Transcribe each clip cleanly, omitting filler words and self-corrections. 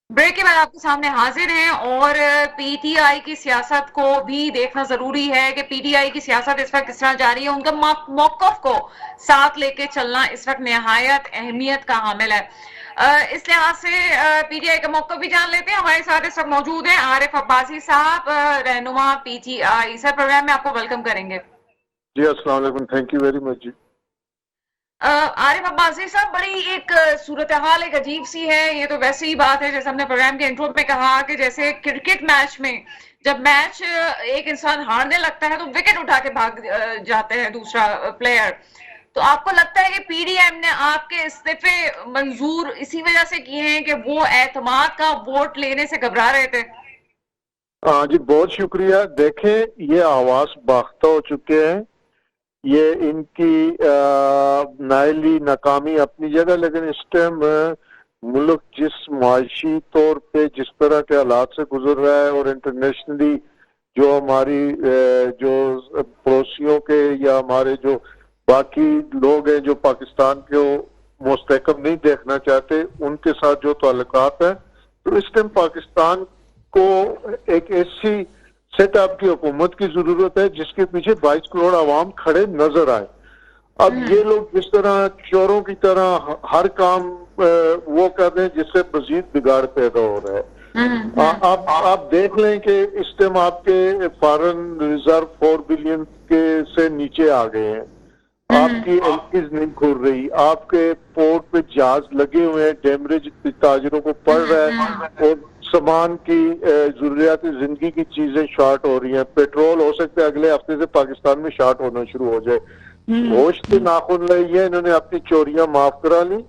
Break के बाद आपके सामने हाजिर हैं और पीटीआई की सियासत को भी देखना जरूरी है कि पीटीआई की सियासत इस वक्त किस तरह जा रही है। उनका मौकफ को साथ लेके चलना इस वक्त निहायत अहमियत का हामिल है। इस लिहाज से पीटीआई का मौकफ भी जान लेते हैं। हमारे साथ इस वक्त मौजूद हैं आरिफ अब्बासी साहब, रहनुमा पीटीआई। सर, प्रोग्राम में आपको वेलकम करेंगे। जी अस्सलाम वालेकुम, थैंक यू वेरी मच जी। आरिफ अब्बासी साहब, बड़ी एक सूरत हाल एक अजीब सी है। ये तो वैसे ही बात है जैसे हमने प्रोग्राम के इंट्रो में कहा कि जैसे क्रिकेट मैच में जब मैच एक इंसान हारने लगता है तो विकेट उठा के भाग जाते हैं दूसरा प्लेयर। तो आपको लगता है कि पीडीएम ने आपके इस्तीफे मंजूर इसी वजह से किए हैं कि वो एतमाद का वोट लेने से घबरा रहे थे? हाँ जी, बहुत शुक्रिया। देखें, ये आवाज बाख्ता हो चुके हैं। ये इनकी नाइली नाकामी अपनी जगह, लेकिन इस टाइम मुल्क जिस मुआशी तौर पे जिस तरह के हालात से गुजर रहा है और इंटरनेशनली जो हमारी जो पड़ोसियों के या हमारे जो बाकी लोग हैं जो पाकिस्तान को मुस्तहकम नहीं देखना चाहते, उनके साथ जो ताल्लुकात है, तो इस टाइम पाकिस्तान को एक ऐसी सेटअप की हुकूमत की जरूरत है जिसके पीछे 22 करोड़ आवाम खड़े नजर आए। अब ये लोग जिस तरह चोरों की तरह हर काम वो कर रहे हैं जिससे मजीद बिगाड़ पैदा हो रहा है। आप देख लें कि इस टाइम आपके फॉरेन रिजर्व 4 बिलियन के से नीचे आ गए हैं। आपकी एलपीज नहीं खुल रही, आपके पोर्ट पे जहाज लगे हुए हैं, डेमरेज ताजरों को पड़ रहा है और सामान की जरूरियात जिंदगी की चीजें शॉर्ट हो रही हैं। पेट्रोल हो सकता है अगले हफ्ते से पाकिस्तान में शॉर्ट होना शुरू हो जाए। होश के नाखून लिए इन्होंने अपनी चोरियां माफ करा ली,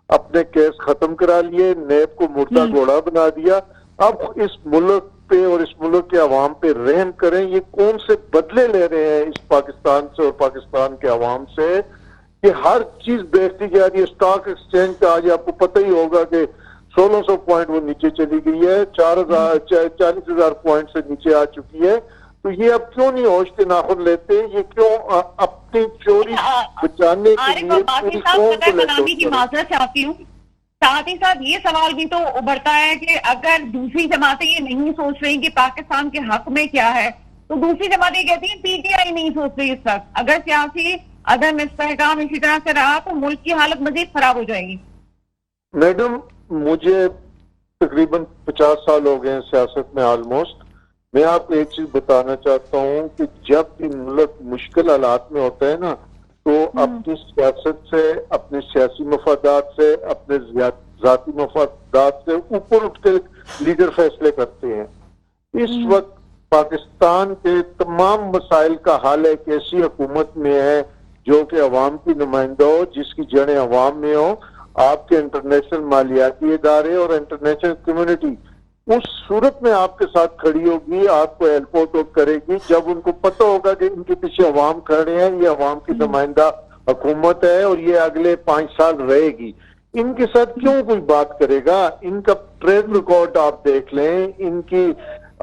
अपने केस खत्म करा लिए, नेब को मुर्दा घोड़ा बना दिया। अब इस मुल्क पे और इस मुल्क के अवाम पे रहम करें। ये कौन से बदले ले रहे हैं इस पाकिस्तान से और पाकिस्तान के अवाम से कि हर चीज बेचती जा रही है। स्टॉक एक्सचेंज का आज आपको पता ही होगा कि 1600 पॉइंट वो नीचे चली गई है, 40,000 पॉइंट से नीचे आ चुकी है। तो ये अब क्यों नहीं होश के नाखुन लेते? ये क्यों अपनी चोरी बचाने के लिए पूरी कौम को लेते की माजरत चाहती हूँ। साथ ही साथ ये सवाल भी तो उभरता है कि अगर दूसरी जमातें ये नहीं सोच रही कि पाकिस्तान के हक में क्या है, तो दूसरी जमातें कहती हैं पीटीआई नहीं सोच रही इस वक्त। अगर सियासी अदम इस्तेहकाम इसी तरह से रहा तो मुल्क की हालत मजीद खराब हो जाएगी। मैडम, मुझे तकरीबन 50 साल हो गए हैं सियासत में ऑलमोस्ट। मैं आपको एक चीज बताना चाहता हूँ कि जब भी मुल्क मुश्किल हालात में होता है ना, तो अपनी सियासत से, अपने सियासी मफादात से, अपने जाती मफादात से ऊपर उठ के लीडर फैसले करते हैं। इस वक्त पाकिस्तान के तमाम मसाइल का हल एक ऐसी हुकूमत में है जो कि अवाम की नुमाइंदा हो, जिसकी जड़ें अवाम में हो। आपके इंटरनेशनल मालियाती इदारे और इंटरनेशनल कम्युनिटी उस सूरत में आपके साथ खड़ी होगी, आपको हेल्प आउट करेगी जब उनको पता होगा कि इनके पीछे अवाम खड़े हैं, ये अवाम की नुमाइंदा हुकूमत है और ये अगले 5 साल रहेगी। इनके साथ क्यों कोई बात करेगा? इनका ट्रेड रिकॉर्ड आप देख लें, इनकी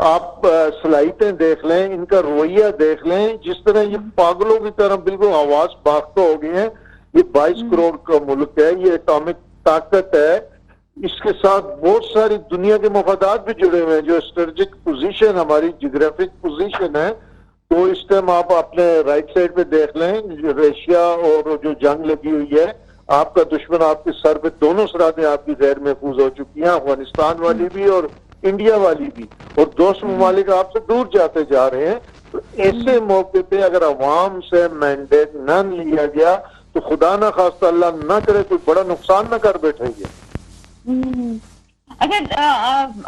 आप सलाहियतें देख लें, इनका रवैया देख लें। जिस तरह ये पागलों की तरह बिल्कुल आवाज बाख्ता हो गई है। ये 22 करोड़ का मुल्क है, ये एटॉमिक ताकत है, इसके साथ बहुत सारी दुनिया के मफादात भी जुड़े हुए हैं। जो स्ट्रेटेजिक पोजीशन हमारी जियोग्राफिक पोजीशन है, तो इस टाइम आप अपने राइट साइड पे देख लें, रशिया और जो जंग लगी हुई है, आपका दुश्मन आपके सर पे, दोनों सरहदें आपकी गैर महफूज हो चुकी हैं, अफगानिस्तान वाली भी और इंडिया वाली भी, और दोस्त ममालिक आपसे दूर जाते जा रहे हैं। तो ऐसे मौके पे अगर अवाम से मैंडेट न लिया गया तो खुदा ना खास्ता अल्लाह ना करे कोई बड़ा नुकसान न कर बैठेंगे। अच्छा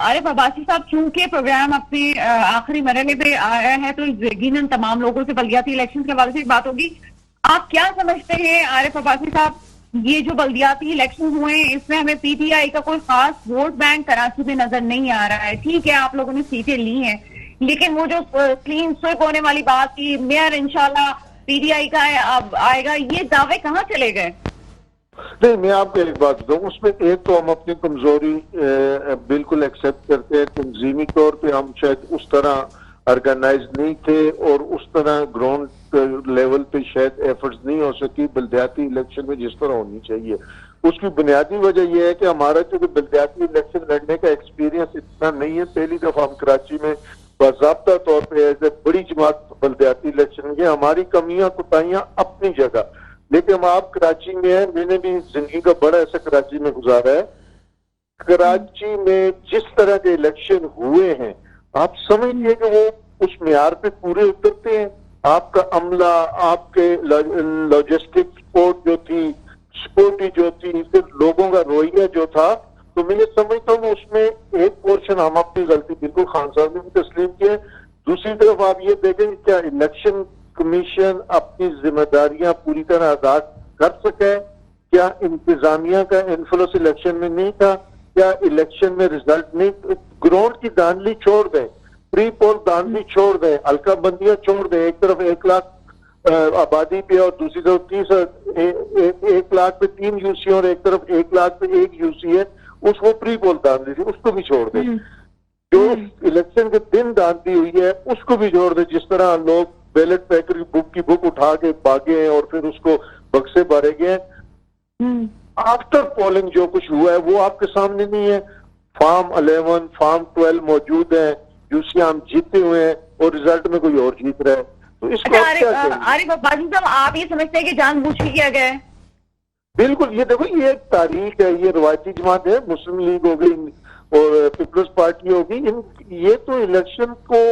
आरिफ अब्बासी साहब, चूंकि प्रोग्राम अपने आखिरी मरहले पे आया है तो यकीनन तमाम लोगों से बल्दियाती इलेक्शन के हवाले से बात होगी। आप क्या समझते हैं आरिफ अब्बासी साहब, ये जो बल्दियाती इलेक्शन हुए इसमें हमें पीटीआई का कोई खास वोट बैंक कराची में नजर नहीं आ रहा है। ठीक है, आप लोगों ने सीटें ली हैं, लेकिन वो जो क्लीन स्वीप होने वाली बात की, मेयर इंशाल्लाह पीटीआई का आएगा, ये दावे कहाँ चले गए? नहीं, मैं आपको एक बात बताऊं, उसमें एक तो हम अपनी कमजोरी बिल्कुल एक्सेप्ट करते हैं। तंजीमी तौर पे हम शायद उस तरह ऑर्गेनाइज नहीं थे और उस तरह ग्राउंड लेवल पे शायद एफर्ट्स नहीं हो सकी बल्दियाती इलेक्शन में जिस तरह होनी चाहिए। उसकी बुनियादी वजह यह है कि हमारा जो बलदियाती इलेक्शन लड़ने का एक्सपीरियंस इतना नहीं है। पहली दफा हम कराची में बाज़ाब्ता तौर पर एज ए बड़ी जमात बलदियाती इलेक्शन के, हमारी कमियां कुताहियां अपनी जगह, लेकिन हम आप कराची में हैं, मैंने भी जिंदगी का बड़ा ऐसा कराची में गुजारा है। कराची में जिस तरह के इलेक्शन हुए हैं, आप समझिए कि वो उस मेयार पे पूरे उतरते हैं। आपका अमला, आपके लॉजिस्टिक सपोर्ट जो थी, सिक्योरिटी जो थी, फिर लोगों का रवैया जो था, तो मैं समझता हूँ उसमें एक पोर्शन हम अपनी गलती बिल्कुल खान साहब ने भी तस्लीम की है। दूसरी तरफ आप ये देखें क्या इलेक्शन कमीशन अपनी जिम्मेदारियां पूरी तरह अदा कर सके? क्या इंतजामिया का इन्फ्लुएंस इलेक्शन में नहीं था? क्या इलेक्शन में रिजल्ट नहीं? ग्राउंड की दानली छोड़ दें, प्री पोल दानली छोड़ दें, हल्का बंदियां छोड़ दें। एक तरफ 1 लाख आबादी पे और दूसरी तरफ 1 लाख पे 3 यूसी और एक तरफ 1 लाख पे 1 यूसी है, उसको प्री पोल दानली थी, उसको भी छोड़ दें। जो इलेक्शन के दिन दानली हुई है उसको भी छोड़ दें। जिस तरह लोग बैलेट पेपर की बुक उठा के भागे हैं और फिर उसको बक्से भरे गए, आफ्टर पोलिंग जो कुछ हुआ है वो आपके सामने नहीं है। फार्म 11, फार्म 12 मौजूद है, यूसी हम जीते हुए हैं और रिजल्ट में कोई और जीत रहा है, तो इसको आरिफ अब्बासी साहब, आप ये समझते हैं कि जानबूझ के किया गया है? बिल्कुल, ये देखो ये एक तारीख है, ये रवायती जमात है, मुस्लिम लीग हो गई और पीपल्स पार्टी हो गई, ये तो इलेक्शन को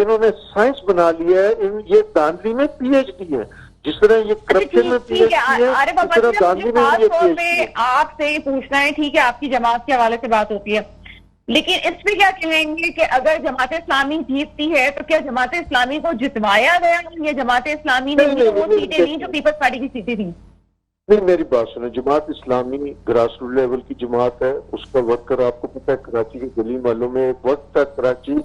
इन्होंने साइंस बना लिया है। ये दांधली में पीएचडी है, जिस तरह ये करप्शन में पीएचडी है, उस तरह दांधली में ये पीएचडी है। आपसे पूछना है, ठीक है, आपकी जमात के हवाले से बात होती है, लेकिन इस पे क्या कहेंगे कि अगर जमात इस्लामी जीतती है तो क्या जमात इस्लामी को जितवाया गया या जमात इस्लामी ने वो सीटें ली जो पीपल्स पार्टी की सीटें थी? नहीं, मेरी बात सुनो, Jamaat Islami grass root level की जमात है, उसका वर्कर आपको पता है कराची के गली मोहल्लों में एक वक्त तक कराची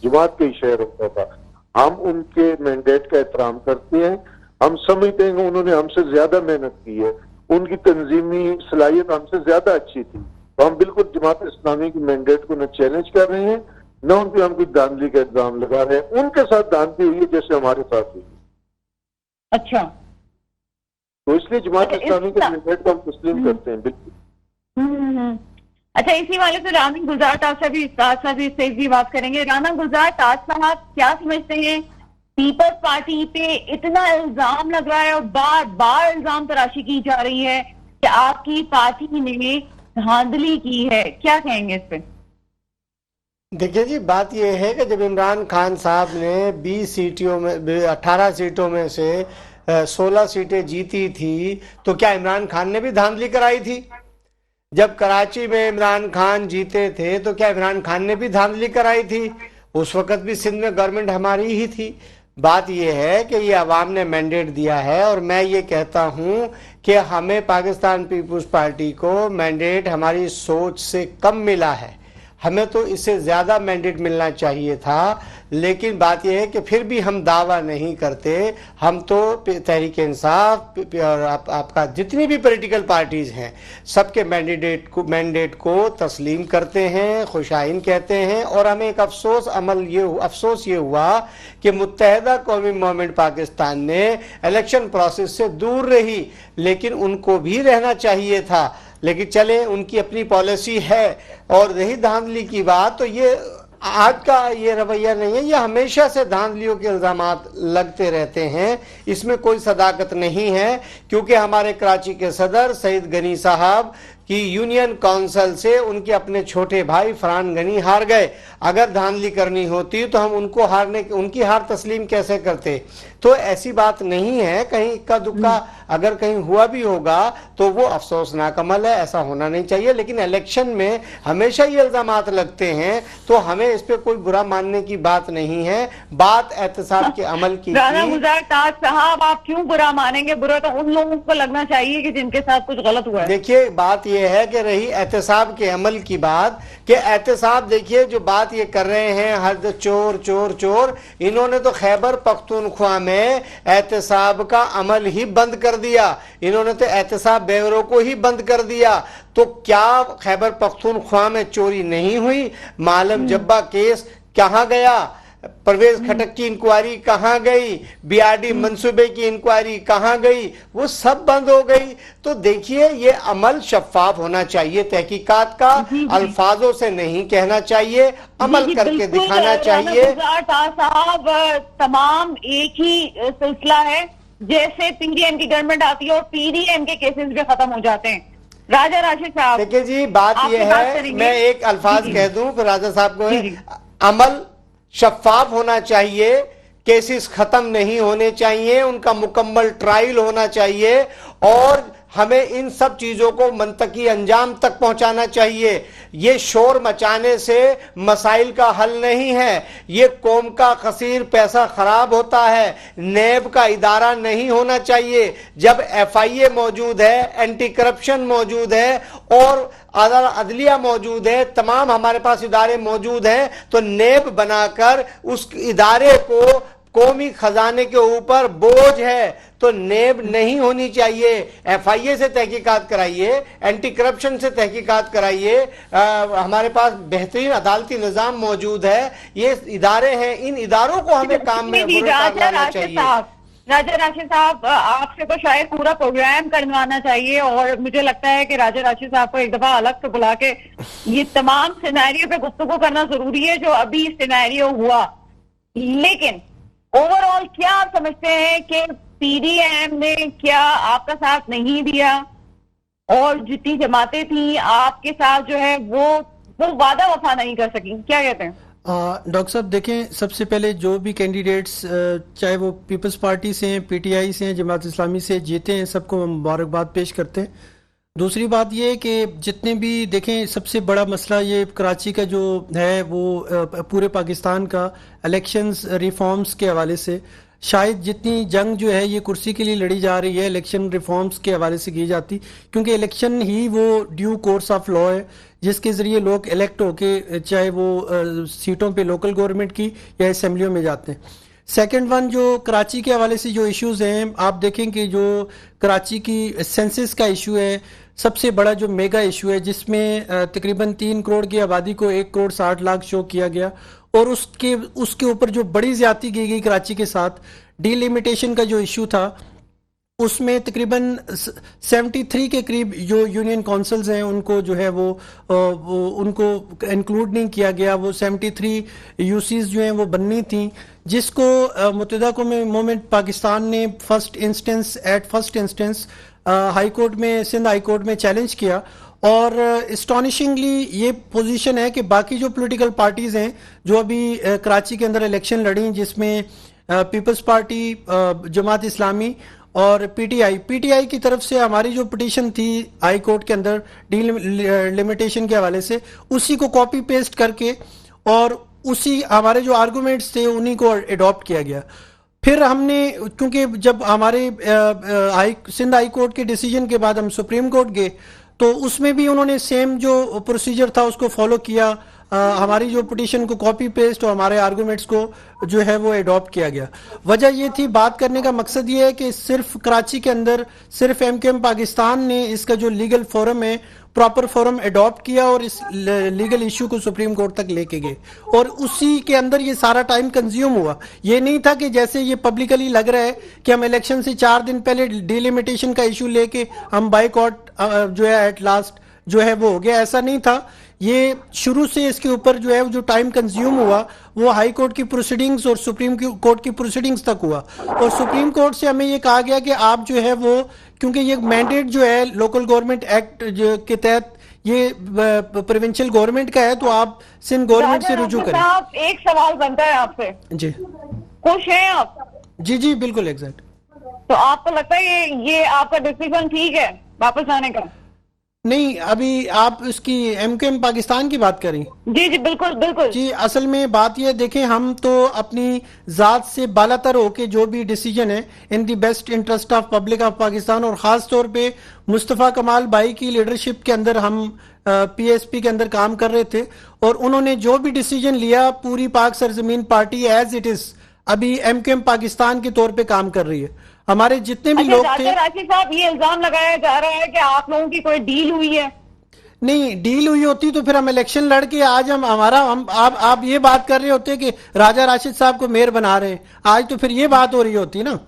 जमात के ही शहर होता था। हम उनके मैंडेट का एहतराम करते हैं, हम समझते हैं कि उन्होंने हमसे ज्यादा मेहनत की है, उनकी तंजीमी सलाहियत हमसे ज्यादा अच्छी थी, तो हम बिल्कुल जमात इस्लामी की मैंडेट को न चैलेंज कर रहे हैं न उन पर हम कोई धांधली का इल्जाम लगा रहे हैं। उनके साथ धांधली हुई है जैसे हमारे साथ हुई। अच्छा, तो इसलिए जमात इस्लामी के मैंडेट को हम तस्लीम करते हैं बिल्कुल। अच्छा, इसी वाले से राना गुलजार ताज साहब से भी बात करेंगे। राना गुलजार ताज साहब, क्या समझते हैं पीपल्स पार्टी पे इतना इल्जाम लग रहा है और बार बार इल्जाम तराशी की जा रही है कि आपकी पार्टी ने धांधली की है, क्या कहेंगे इस पे? देखिए जी, बात यह है कि जब इमरान खान साहब ने 20 सीटों में 18 सीटों में से 16 सीटें जीती थी, तो क्या इमरान खान ने भी धांधली कराई थी? जब कराची में इमरान खान जीते थे तो क्या इमरान खान ने भी धांधली कराई थी? उस वक्त भी सिंध में गवर्नमेंट हमारी ही थी। बात यह है कि ये अवाम ने मैंडेट दिया है और मैं ये कहता हूं कि हमें पाकिस्तान पीपुल्स पार्टी को मैंडेट हमारी सोच से कम मिला है, हमें तो इससे ज़्यादा मैंडेट मिलना चाहिए था। लेकिन बात यह है कि फिर भी हम दावा नहीं करते, हम तो तहरीक इंसाफ और आपका जितनी भी पॉलिटिकल पार्टीज़ हैं सबके मैंडेट को तस्लीम करते हैं, खुशाइन कहते हैं। और हमें एक अफसोस ये हुआ कि मुत्तहदा कौमी मूवमेंट पाकिस्तान ने इलेक्शन प्रोसेस से दूर रही, लेकिन उनको भी रहना चाहिए था। लेकिन चले, उनकी अपनी पॉलिसी है। और रही धांधली की बात, तो ये आज का ये रवैया नहीं है, ये हमेशा से धांधलियों के इल्जामात लगते रहते हैं, इसमें कोई सदाकत नहीं है। क्योंकि हमारे कराची के सदर सईद गनी साहब की यूनियन काउंसिल से उनके अपने छोटे भाई फरहान गनी हार गए। अगर धांधली करनी होती तो हम उनकी हार तस्लीम कैसे करते? तो ऐसी बात नहीं है, कहीं इक्का दुक्का अगर कहीं हुआ भी होगा तो वो अफसोसनाक अमल है, ऐसा होना नहीं चाहिए। लेकिन इलेक्शन में हमेशा ये इल्जामात लगते हैं, तो हमें इस पे कोई बुरा मानने की बात नहीं है। बात एहतसाब के अमल की। राना गुलजार ताज साहब, आप क्यों बुरा मानेंगे? बुरा तो उन लोगों को लगना चाहिए कि जिनके साथ कुछ गलत हुआ है। देखिए, बात यह है कि रही एहतसाब के अमल की बात, कि एहतसाब देखिए जो बात ये कर रहे हैं हर चोर चोर चोर, इन्होंने तो खैबर पख्तूनख्वा में एहतसाब का अमल ही बंद कर दिया, इन्होंने तो एहतसाब ब्यूरो को ही बंद कर दिया। तो क्या खैबर पख्तूनख्वा में चोरी नहीं हुई? मालम जब्बा केस कहाँ गया? परवेज खटक की इंक्वायरी कहाँ गई, बीआरडी मंसूबे की इंक्वायरी कहाँ गई, वो सब बंद हो गई। तो देखिए ये अमल शफाफ होना चाहिए, तहकीकात का अल्फाजों से नहीं कहना चाहिए, अमल करके दिखाना चाहिए। साहब तमाम एक ही सिलसिला है, जैसे पीडीएम की गवर्नमेंट आती है और पीडीएम के केसेस भी खत्म हो जाते हैं। राजा राशिद साहब देखिए जी बात यह है, मैं एक अल्फाज कह दूं फिर राजा साहब को, अमल शफाफ होना चाहिए, केसेस खत्म नहीं होने चाहिए, उनका मुकम्मल ट्रायल होना चाहिए और हमें इन सब चीजों को मंतकी अंजाम तक पहुंचाना चाहिए। ये शोर मचाने से मसाइल का हल नहीं है, ये कौम का कसीर पैसा खराब होता है, नैब का इदारा नहीं होना चाहिए। जब एफआईए मौजूद है, एंटी करप्शन मौजूद है और अदलिया मौजूद है, तमाम हमारे पास इदारे मौजूद हैं, तो नैब बनाकर उस इदारे को कौमी खजाने के ऊपर बोझ है, तो नेब नहीं होनी चाहिए। एफआईए से तहकीकात कराइए, एंटी करप्शन से तहकीकात कराइए, हमारे पास बेहतरीन अदालती निजाम मौजूद है, ये इदारे हैं, इन इदारों को हमें काम में लाना चाहिए। राजा राशिद साहब आपसे तो शायद पूरा प्रोग्राम करवाना चाहिए और मुझे लगता है कि राजा राशिद साहब को एक दफा अलग से बुला के ये तमाम सिनेरियो पे गुफ्तगू करना जरूरी है जो अभी सिनेरियो हुआ। लेकिन ओवरऑल क्या आप समझते हैं कि पीडीएम ने क्या आपका साथ नहीं दिया और जितनी जमातें थी आपके साथ जो है वो वादा वफा नहीं कर सकी, क्या कहते हैं? डॉक्टर साहब देखें, सबसे पहले जो भी कैंडिडेट्स चाहे वो पीपल्स पार्टी से हैं, पीटीआई से हैं, जमात इस्लामी से जीते हैं, सबको हम मुबारकबाद पेश करते हैं। दूसरी बात ये है कि जितने भी देखें, सबसे बड़ा मसला ये कराची का जो है वो पूरे पाकिस्तान का इलेक्शंस रिफॉर्म्स के हवाले से, शायद जितनी जंग जो है ये कुर्सी के लिए लड़ी जा रही है इलेक्शन रिफॉर्म्स के हवाले से की जाती, क्योंकि इलेक्शन ही वो ड्यू कोर्स ऑफ लॉ है जिसके ज़रिए लोग इलेक्ट होके चाहे वो सीटों पे लोकल गवर्नमेंट की या असेंबलियों में जाते हैं। सेकंड वन जो कराची के हवाले से जो इश्यूज हैं, आप देखें कि जो कराची की सेंसस का इशू है सबसे बड़ा जो मेगा इशू है, जिसमें तकरीबन 3 करोड़ की आबादी को 1 करोड़ 60 लाख शो किया गया और उसके ऊपर जो बड़ी ज्यादती की गई कराची के साथ, डीलिमिटेशन का जो इशू था उसमें तकरीबन 73 के करीब जो यूनियन काउंसिल्स हैं उनको जो है वो उनको इंक्लूड नहीं किया गया। वो 73 यूसीज जो हैं वो बननी थी, जिसको मुत्तहिदा कौम मूवमेंट पाकिस्तान ने फर्स्ट इंस्टेंस हाई कोर्ट में, सिंध हाई कोर्ट में चैलेंज किया और एस्टॉनिशिंगली ये पोजीशन है कि बाकी जो पॉलिटिकल पार्टीज हैं जो अभी कराची के अंदर इलेक्शन लड़ी, जिसमें पीपल्स पार्टी, जमात इस्लामी और पीटीआई की तरफ से हमारी जो पिटीशन थी हाई कोर्ट के अंदर डिलिमिटेशन के हवाले से, उसी को कॉपी पेस्ट करके और उसी हमारे जो आर्गूमेंट्स थे उन्हीं को अडॉप्ट किया गया। फिर हमने, क्योंकि जब हमारे सिंध हाई कोर्ट के डिसीजन के बाद हम सुप्रीम कोर्ट गए तो उसमें भी उन्होंने सेम जो प्रोसीजर था उसको फॉलो किया, हमारी जो पिटीशन को कॉपी पेस्ट और हमारे आर्गूमेंट्स को जो है वो अडॉप्ट किया गया। वजह ये थी, बात करने का मकसद ये है कि सिर्फ कराची के अंदर सिर्फ एमकेएम पाकिस्तान ने इसका जो लीगल फोरम है, प्रॉपर फोरम अडॉप्ट किया और इस लीगल इशू को सुप्रीम कोर्ट तक लेके गए और उसी के अंदर ये सारा टाइम कंज्यूम हुआ। ये नहीं था कि जैसे ये पब्लिकली लग रहा है कि हम इलेक्शन से 4 दिन पहले डिलिमिटेशन का इशू लेके हम बाइकआउट जो है एट लास्ट जो है वो हो गया, ऐसा नहीं था। ये शुरू से इसके ऊपर जो है जो टाइम कंज्यूम हुआ वो हाई कोर्ट की प्रोसीडिंग्स और सुप्रीम कोर्ट की प्रोसीडिंग्स तक हुआ और सुप्रीम कोर्ट से हमें ये कहा गया कि आप जो है वो, क्योंकि ये मैंडेट जो है लोकल गवर्नमेंट एक्ट के तहत ये प्रोविंशियल गवर्नमेंट का है, तो आप सिंध गवर्नमेंट से रुजू करें। एक सवाल बनता है आपसे, जी खुश हैं आप? जी बिल्कुल एग्जैक्ट। तो आपको लगता है ये आपका डिसीजन ठीक है वापस आने का? नहीं, अभी आप इसकी एमकेएम पाकिस्तान की बात करें? जी बिल्कुल जी, असल में बात यह देखें, हम तो अपनी जात से बालातर होके जो भी डिसीजन है in the best interest of public of Pakistan और खास तौर पे मुस्तफ़ा कमाल भाई की लीडरशिप के अंदर हम पीएसपी के अंदर काम कर रहे थे और उन्होंने जो भी डिसीजन लिया, पूरी पाक सरजमीन पार्टी एज इट इज अभी एमकेएम पाकिस्तान के तौर पे काम कर रही है। हमारे जितने भी लोग थे, राशिद साहब ये इल्जाम लगाया जा रहा है कि आप लोगों की कोई डील हुई है? नहीं डील हुई होती तो फिर हम इलेक्शन लड़ के आज हम हमारा हम आप ये बात कर रहे होते कि राजा राशिद साहब को मेयर बना रहे हैं, आज तो फिर ये बात हो रही होती ना।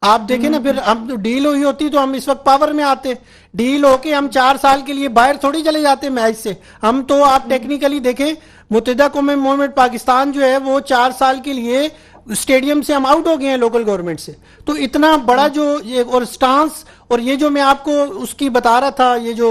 आप देखें ना, फिर हम तो डील हुई होती तो हम इस वक्त पावर में आते। डील होके हम 4 साल के लिए बाहर थोड़ी चले जाते मैच से। हम तो आप टेक्निकली देखें, मुत्तहिदा कौम मोमेंट पाकिस्तान जो है वो 4 साल के लिए स्टेडियम से हम आउट हो गए हैं लोकल गवर्नमेंट से। तो इतना बड़ा जो ये और स्टांस, और ये जो मैं आपको उसकी बता रहा था, ये जो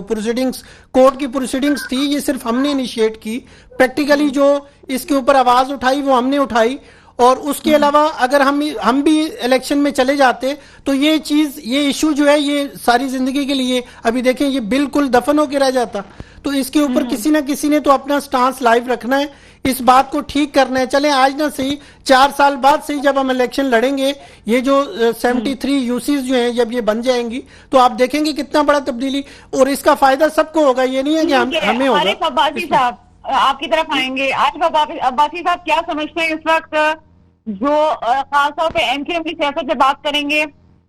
प्रोसीडिंग्स, कोर्ट की प्रोसीडिंग्स थी, ये सिर्फ हमने इनिशिएट की। प्रैक्टिकली जो इसके ऊपर आवाज उठाई वो हमने उठाई। और उसके अलावा अगर हम भी इलेक्शन में चले जाते तो ये चीज, ये इशू जो है ये सारी जिंदगी के लिए, अभी देखें ये बिल्कुल दफन होके रह जाता। तो इसके ऊपर किसी ना किसी ने तो अपना स्टांस लाइव रखना है, इस बात को ठीक करना है। चले आज ना सही 4 साल बाद सही जब हम इलेक्शन लड़ेंगे, ये जो 73 यूसीज जो हैं जब ये बन जाएंगी तो आप देखेंगे कितना बड़ा तब्दीली, और इसका फायदा सबको होगा। ये नहीं है कि हमें होगा। आरिफ अब्बासी साहब आपकी तरफ आएंगे। आरिफ अब्बासी साहब क्या समझते हैं इस वक्त जो खासतौर पे एमक्यूएम की सियासत से बात करेंगे,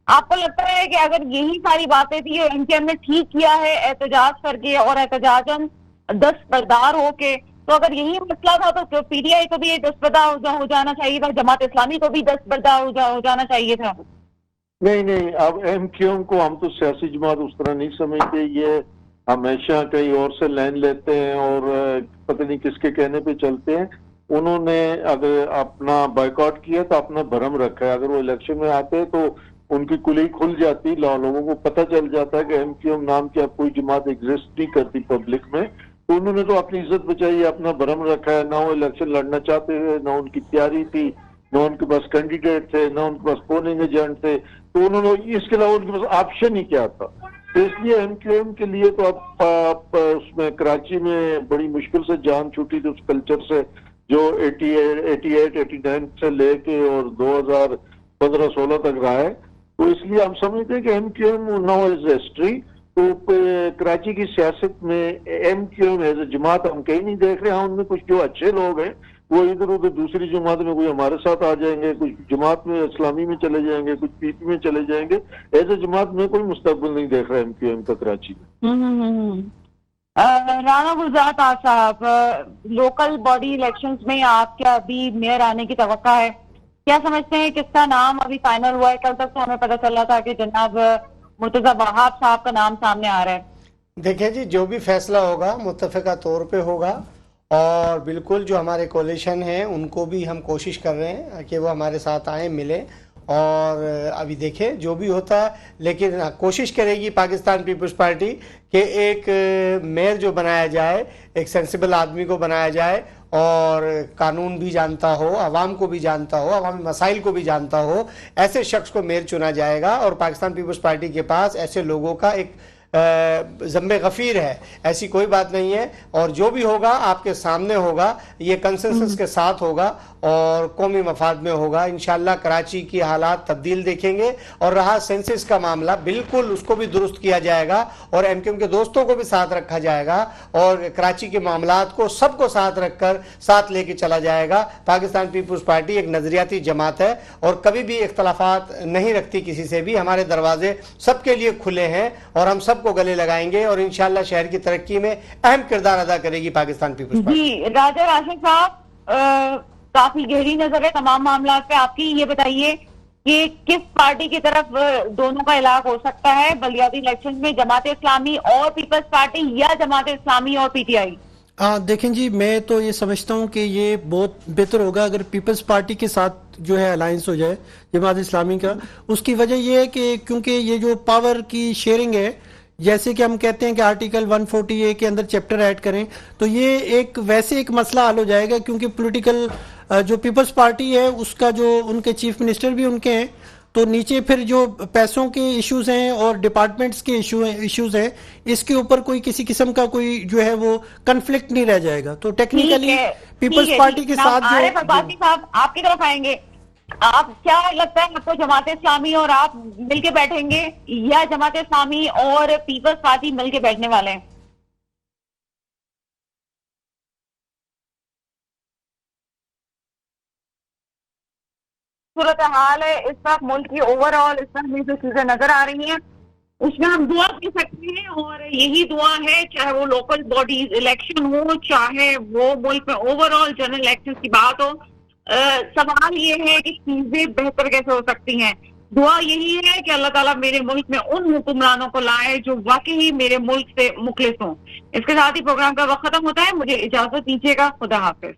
आपको लगता है कि अगर यही सारी बातें थी और एमक्यूएम ने ठीक किया है एहतजाज करके और एहतजाजन दस्तबरदार होके, तो अगर यही मसला था तो पीटीआई को भी दस्तबरदार हो जाना चाहिए था, जमात इस्लामी को भी दस्तबरदार हो जाना चाहिए था। नहीं, अब एमक्यूएम को हम तो सियासी जमात उस तरह नहीं समझते। ये हमेशा कहीं और से लाइन लेते हैं और पता नहीं किसके कहने पे चलते हैं। उन्होंने अगर अपना बायकॉट किया तो अपना भरम रखा है। अगर वो इलेक्शन में आते तो उनकी कुली खुल जाती, लोगों को पता चल जाता है कि एमक्यूएम नाम की अब कोई जमात एग्जिस्ट नहीं करती पब्लिक में। तो उन्होंने तो अपनी इज्जत बचाई, अपना भरम रखा है। ना वो इलेक्शन लड़ना चाहते थे, ना उनकी तैयारी थी, ना उनके पास कैंडिडेट थे, ना उनके पास पोलिंग एजेंट थे। तो उन्होंने इसके अलावा उनके पास ऑप्शन ही क्या था। तो इसलिए एमक्यूएम के लिए तो अब उसमें कराची में बड़ी मुश्किल से जान छूटी थी उस कल्चर से जो 88-89 से लेके और 2015-16 तक रहा है। तो इसलिए हम समझते हैं कि एमक्यूएम नाउ इज हिस्ट्री। तो कराची की सियासत में एमक्यूएम एज ए जमात हम कहीं नहीं देख रहे हैं। उनमें कुछ जो अच्छे लोग हैं वो इधर उधर दूसरी जमात में, कोई हमारे साथ आ जाएंगे, कुछ जमात में इस्लामी में चले जाएंगे, कुछ पीपी में चले जाएंगे। एज ए जमात में कोई मुस्तकबिल नहीं देख रहा एमक्यूएम का कराची में। राना गुलजार ताज साहब, लोकल बॉडी इलेक्शंस में आपका अभी मेयर आने की तवक्का है, क्या समझते हैं किसका नाम अभी फाइनल हुआ है? कल तक तो हमें पता चला था कि जनाब मुर्तजा वहाब साहब का नाम सामने आ रहा है। देखिए जी, जो भी फैसला होगा मुत्तफ़िका तौर पे होगा, और बिल्कुल जो हमारे कोलिशन हैं उनको भी हम कोशिश कर रहे हैं कि वो हमारे साथ आए, मिले, और अभी देखें जो भी होता है। लेकिन कोशिश करेगी पाकिस्तान पीपल्स पार्टी कि एक मेयर जो बनाया जाए, एक सेंसिबल आदमी को बनाया जाए और कानून भी जानता हो, आवाम को भी जानता हो, आवामी मसाइल को भी जानता हो, ऐसे शख्स को मेयर चुना जाएगा। और पाकिस्तान पीपल्स पार्टी के पास ऐसे लोगों का एक ज़म्मे गफ़ीर है, ऐसी कोई बात नहीं है। और जो भी होगा आपके सामने होगा, ये कंसेंसस के साथ होगा और कौमी मफाद में होगा। इंशाल्लाह कराची की हालात तब्दील देखेंगे। और रहा सेंसस का मामला, बिल्कुल उसको भी दुरुस्त किया जाएगा और एमक्यूएम के दोस्तों को भी साथ रखा जाएगा और कराची के मामलात को सबको साथ रखकर साथ लेके चला जाएगा। पाकिस्तान पीपल्स पार्टी एक नजरियाती जमात है और कभी भी इख्तलाफात नहीं रखती किसी से भी। हमारे दरवाजे सबके लिए खुले हैं और हम सबको गले लगाएंगे और इंशाल्लाह शहर की तरक्की में अहम किरदार अदा करेगी पाकिस्तान पीपल्स पार्टी। जी राजा राशिद साहब, काफी गहरी नजर है तमाम मामला पे आपकी। ये बताइए कि किस पार्टी की तरफ दोनों का इलाक हो सकता है बलदियाती इलेक्शन में, जमात इस्लामी और पीपल्स पार्टी या जमात इस्लामी और पीटीआई? देखें जी, मैं तो ये समझता हूँ कि ये बहुत बेहतर होगा अगर पीपल्स पार्टी के साथ जो है अलायंस हो जाए जमात इस्लामी का। उसकी वजह यह है कि क्योंकि ये जो पावर की शेयरिंग है, जैसे कि हम कहते हैं कि आर्टिकल 140A के अंदर चैप्टर ऐड करें, तो ये एक वैसे एक मसला हल हो जाएगा। क्योंकि पॉलिटिकल जो पीपल्स पार्टी है उसका जो उनके चीफ मिनिस्टर भी उनके हैं, तो नीचे फिर जो पैसों के इश्यूज हैं और डिपार्टमेंट्स के इश्यूज हैं, इसके ऊपर कोई किसी किस्म का कोई जो है वो कन्फ्लिक्ट नहीं रह जाएगा। तो टेक्निकली पीपल्स पार्टी के साथ आरिफ अब्बासी साहब आपकी तरफ आएंगे। आप क्या लगता है आपको, जमात इस्लामी और आप मिलके बैठेंगे या जमात इस्लामी और पीपल्स पार्टी मिलके बैठने वाले हैं? सूरत हाल है इस वक्त मुल्क की ओवरऑल, इस वक्त जो चीजें नजर आ रही हैं उसमें हम दुआ कर सकते हैं, और यही दुआ है, चाहे वो लोकल बॉडीज इलेक्शन हो, चाहे वो मुल्क में ओवरऑल जनरल इलेक्शन की बात हो। सवाल ये है कि चीजें बेहतर कैसे हो सकती हैं। दुआ यही है कि अल्लाह ताला मेरे मुल्क में उन हुक्मरानों को लाए जो वाकई मेरे मुल्क से मुखलिस हों। इसके साथ ही प्रोग्राम का वक्त खत्म होता है, मुझे इजाजत दीजिएगा। खुदा हाफिज।